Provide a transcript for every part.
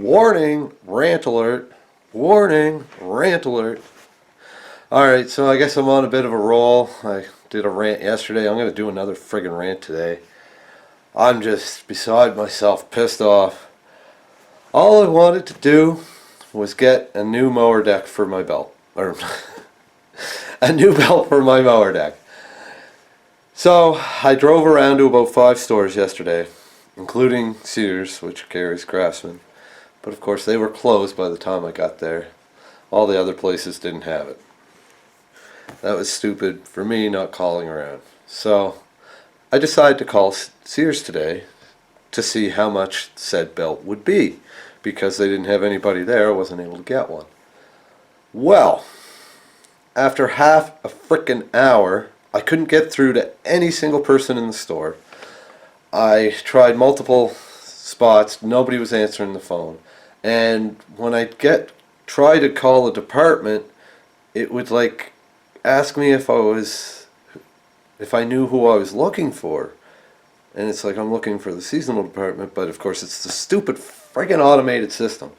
Warning, rant alert. Warning, rant alert. Alright, so I guess I'm on a bit of a roll. I did a rant yesterday. I'm going to do another friggin' rant today. I'm just beside myself, pissed off. All I wanted to do was get a new mower deck for my belt. Or a new belt for my mower deck. So I drove around to about 5 stores yesterday, including Sears, which carries Craftsman. But of course they were closed by the time I got there. All the other places didn't have it. That was stupid for me not calling around. So I decided to call Sears today to see how much said belt would be. Because they didn't have anybody there, I wasn't able to get one. Well, after half a frickin' hour, I couldn't get through to any single person in the store. I tried multiple spots, nobody was answering the phone. And when I try to call a department, it would like ask me if I knew who I was looking for. And it's like I'm looking for the seasonal department, but of course it's the stupid friggin' automated system.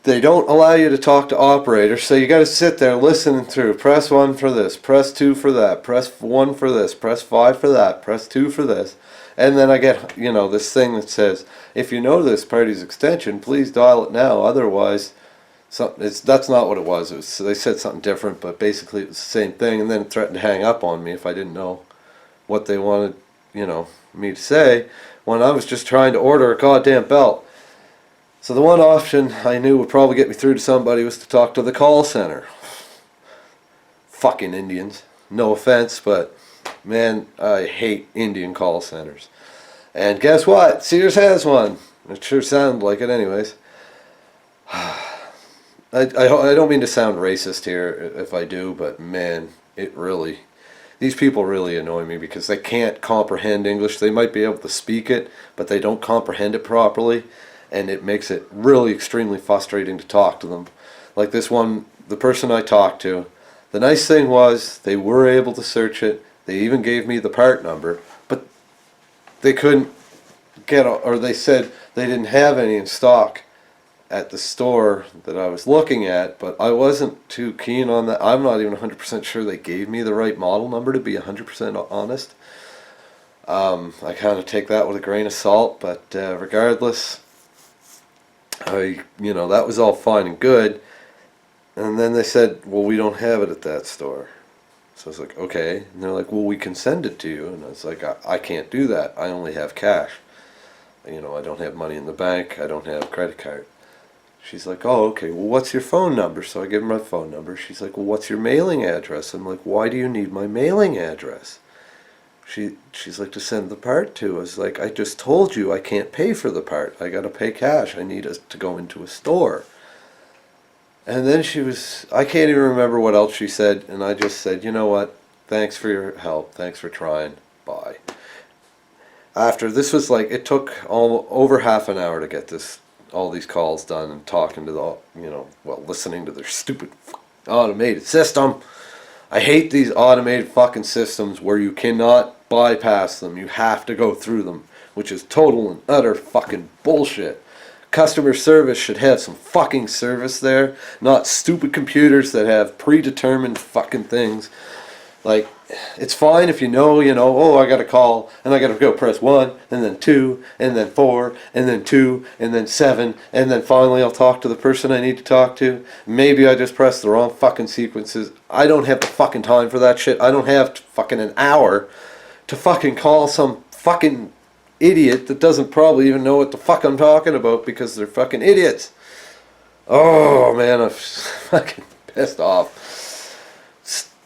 They don't allow you to talk to operators, so you got to sit there listening through. Press 1 for this, press 2 for that, press 1 for this, press 5 for that, press 2 for this. And then I get, this thing that says, if you know this party's extension, please dial it now. Otherwise, that's not what it was. They said something different, but basically it was the same thing. And then it threatened to hang up on me if I didn't know what they wanted, me to say, when I was just trying to order a goddamn belt. So the one option I knew would probably get me through to somebody was to talk to the call center. Fucking Indians. No offense, but man, I hate Indian call centers. And guess what? Sears has one. It sure sounded like it anyways. I don't mean to sound racist here if I do, but man, these people really annoy me because they can't comprehend English. They might be able to speak it, but they don't comprehend it properly. And it makes it really extremely frustrating to talk to them. Like this one, the person I talked to, the nice thing was they were able to search it. They even gave me the part number, but they couldn't or they said they didn't have any in stock at the store that I was looking at, but I wasn't too keen on that. I'm not even 100% sure they gave me the right model number, to be 100% honest. I kind of take that with a grain of salt, but regardless, that was all fine and good. And then they said, well, we don't have it at that store. So I was like, okay. And they're like, well, we can send it to you. And I was like, I can't do that. I only have cash. I don't have money in the bank. I don't have a credit card. She's like, oh, okay. Well, what's your phone number? So I give her my phone number. She's like, well, what's your mailing address? I'm like, why do you need my mailing address? She's like, to send the part to. I was like, I just told you I can't pay for the part. I got to pay cash. I need to go into a store. And then I can't even remember what else she said. And I just said, you know what? Thanks for your help. Thanks for trying. Bye. After this was like, it took over half an hour to get all these calls done and talking to listening to their stupid automated system. I hate these automated fucking systems where you cannot bypass them. You have to go through them, which is total and utter fucking bullshit. Customer service should have some fucking service there, not stupid computers that have predetermined fucking things. Like, it's fine if oh, I gotta call, and I gotta go press 1, and then 2, and then 4, and then 2, and then 7, and then finally I'll talk to the person I need to talk to. Maybe I just pressed the wrong fucking sequences. I don't have the fucking time for that shit. I don't have fucking an hour to fucking call some fucking idiot that doesn't probably even know what the fuck I'm talking about because they're fucking idiots. Oh man, I'm fucking pissed off.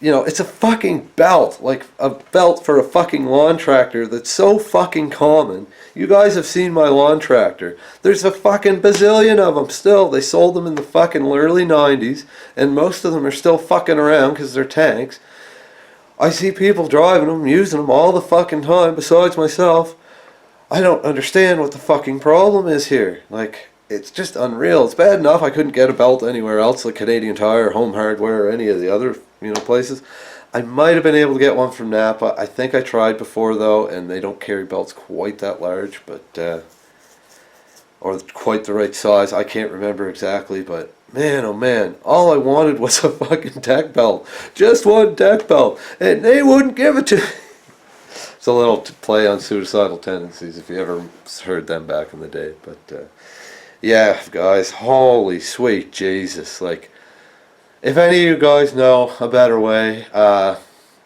It's a fucking belt, like a belt for a fucking lawn tractor that's so fucking common. You guys have seen my lawn tractor. There's a fucking bazillion of them still. They sold them in the fucking early 90s, and most of them are still fucking around because they're tanks. I see people driving them, using them all the fucking time, besides myself. I don't understand what the fucking problem is here. Like, it's just unreal. It's bad enough I couldn't get a belt anywhere else, like Canadian Tire, Home Hardware, or any of the other places. I might have been able to get one from Napa. I think I tried before though, and they don't carry belts quite that large. But or quite the right size. I can't remember exactly, but man, oh man, all I wanted was a fucking deck belt. Just one deck belt. And they wouldn't give it to me. It's a little play on Suicidal Tendencies, if you ever heard them back in the day. But yeah, guys, holy sweet Jesus. Like, if any of you guys know a better way, I'm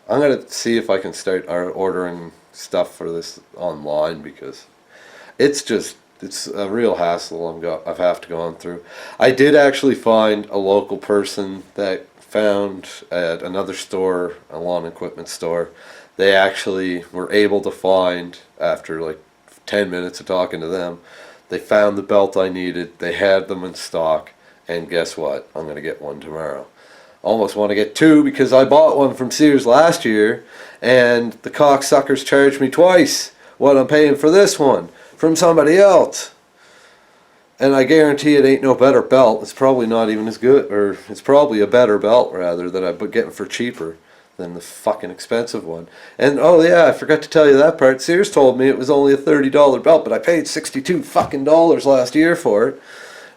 going to see if I can start ordering stuff for this online, because it's a real hassle I've have to go on through. I did actually find a local person that found at another store, a lawn equipment store. They actually were able to find, after like 10 minutes of talking to them, they found the belt I needed. They had them in stock, and guess what? I'm going to get one tomorrow. Almost want to get two, because I bought one from Sears last year, and the cocksuckers charged me twice what I'm paying for this one from somebody else. And I guarantee it ain't no better belt. It's probably not even as good, or it's probably a better belt rather, that I'm getting for cheaper than the fucking expensive one. And oh yeah, I forgot to tell you that part. Sears told me it was only a $30 belt, but I paid $62 fucking last year for it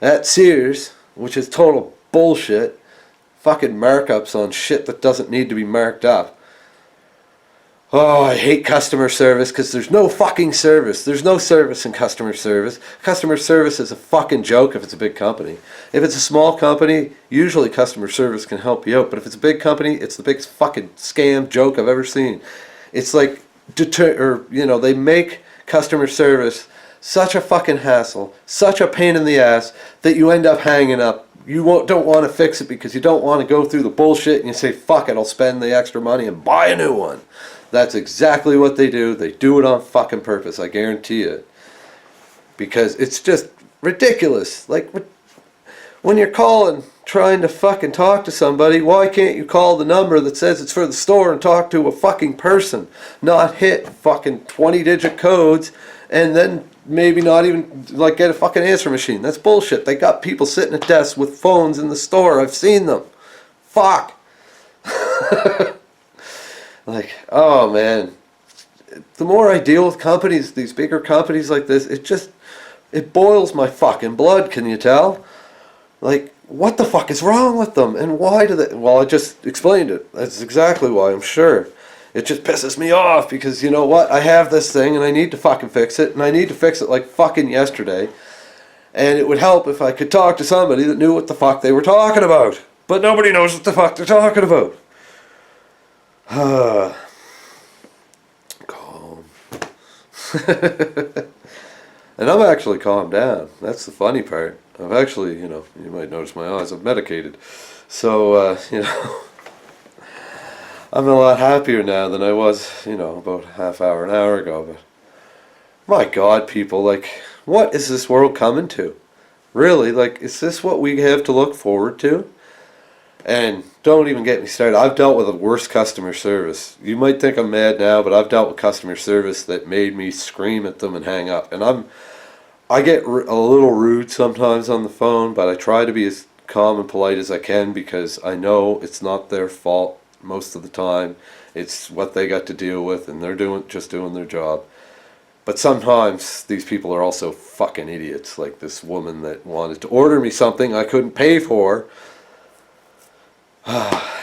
at Sears, which is total bullshit. Fucking markups on shit that doesn't need to be marked up. Oh, I hate customer service, because there's no fucking service. There's no service in customer service. Customer service is a fucking joke if it's a big company. If it's a small company, usually customer service can help you out. But if it's a big company, it's the biggest fucking scam joke I've ever seen. It's like, they make customer service such a fucking hassle, such a pain in the ass, that you end up hanging up. You don't want to fix it because you don't want to go through the bullshit, and you say, fuck it, I'll spend the extra money and buy a new one. That's exactly what they do. They do it on fucking purpose, I guarantee it. Because it's just ridiculous. Like, when you're calling, trying to fucking talk to somebody, why can't you call the number that says it's for the store and talk to a fucking person? Not hit fucking 20-digit codes, and then maybe not even, like, get a fucking answer machine. That's bullshit. They got people sitting at desks with phones in the store. I've seen them. Fuck. Like, oh man, the more I deal with companies, these bigger companies like this, it boils my fucking blood, can you tell? Like, what the fuck is wrong with them? And why do they? Well, I just explained it. That's exactly why, I'm sure. It just pisses me off, because you know what? I have this thing and I need to fucking fix it, and I need to fix it like fucking yesterday. And it would help if I could talk to somebody that knew what the fuck they were talking about. But nobody knows what the fuck they're talking about. Calm. And I'm actually calmed down. That's the funny part. I've actually, you might notice my eyes, I've medicated. So, I'm a lot happier now than I was, about half hour, an hour ago. But my God, people, like, what is this world coming to? Really, like, is this what we have to look forward to? And don't even get me started. I've dealt with the worst customer service. You might think I'm mad now, but I've dealt with customer service that made me scream at them and hang up. And I get a little rude sometimes on the phone, but I try to be as calm and polite as I can, because I know it's not their fault most of the time. It's what they got to deal with, and they're just doing their job. But sometimes these people are also fucking idiots, like this woman that wanted to order me something I couldn't pay for.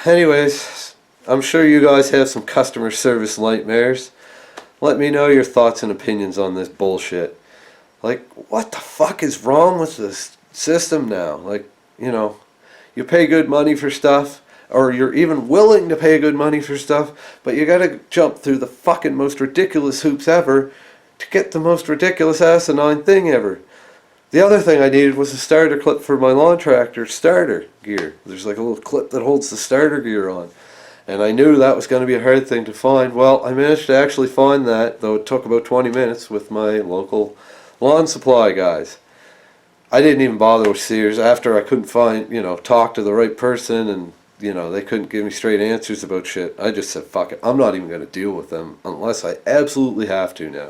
Anyways, I'm sure you guys have some customer service nightmares. Let me know your thoughts and opinions on this bullshit. Like, what the fuck is wrong with this system now? Like, you pay good money for stuff, or you're even willing to pay good money for stuff, but you gotta jump through the fucking most ridiculous hoops ever to get the most ridiculous asinine thing ever. The other thing I needed was a starter clip for my lawn tractor starter gear. There's like a little clip that holds the starter gear on. And I knew that was going to be a hard thing to find. Well, I managed to actually find that, though it took about 20 minutes with my local lawn supply guys. I didn't even bother with Sears after I couldn't talk to the right person, and, they couldn't give me straight answers about shit. I just said, fuck it. I'm not even going to deal with them unless I absolutely have to now.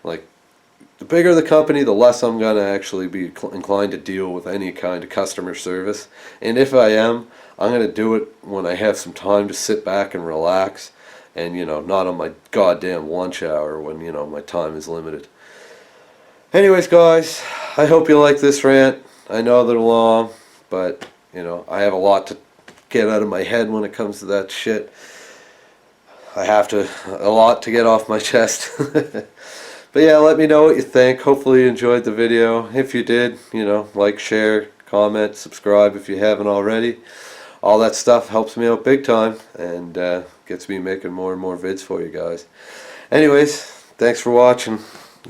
Like, the bigger the company, the less I'm going to actually be inclined to deal with any kind of customer service. And if I am, I'm going to do it when I have some time to sit back and relax, and, not on my goddamn lunch hour when, my time is limited. Anyways, guys, I hope you like this rant. I know they're long, but, you know, I have a lot to get out of my head when it comes to that shit. I have a lot to get off my chest. But yeah, let me know what you think. Hopefully you enjoyed the video. If you did, you know, like, share, comment, subscribe if you haven't already. All that stuff helps me out big time and gets me making more and more vids for you guys. Anyways, thanks for watching.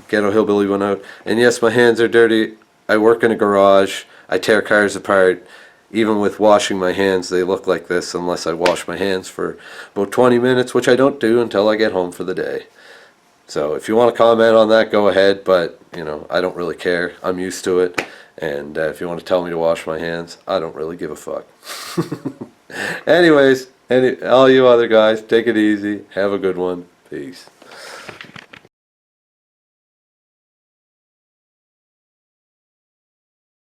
Ghetto Hillbilly went out. And yes, my hands are dirty. I work in a garage. I tear cars apart. Even with washing my hands, they look like this unless I wash my hands for about 20 minutes, which I don't do until I get home for the day. So if you want to comment on that, go ahead, but, you know, I don't really care. I'm used to it. And if you want to tell me to wash my hands, I don't really give a fuck. Anyways, all you other guys, take it easy. Have a good one. Peace.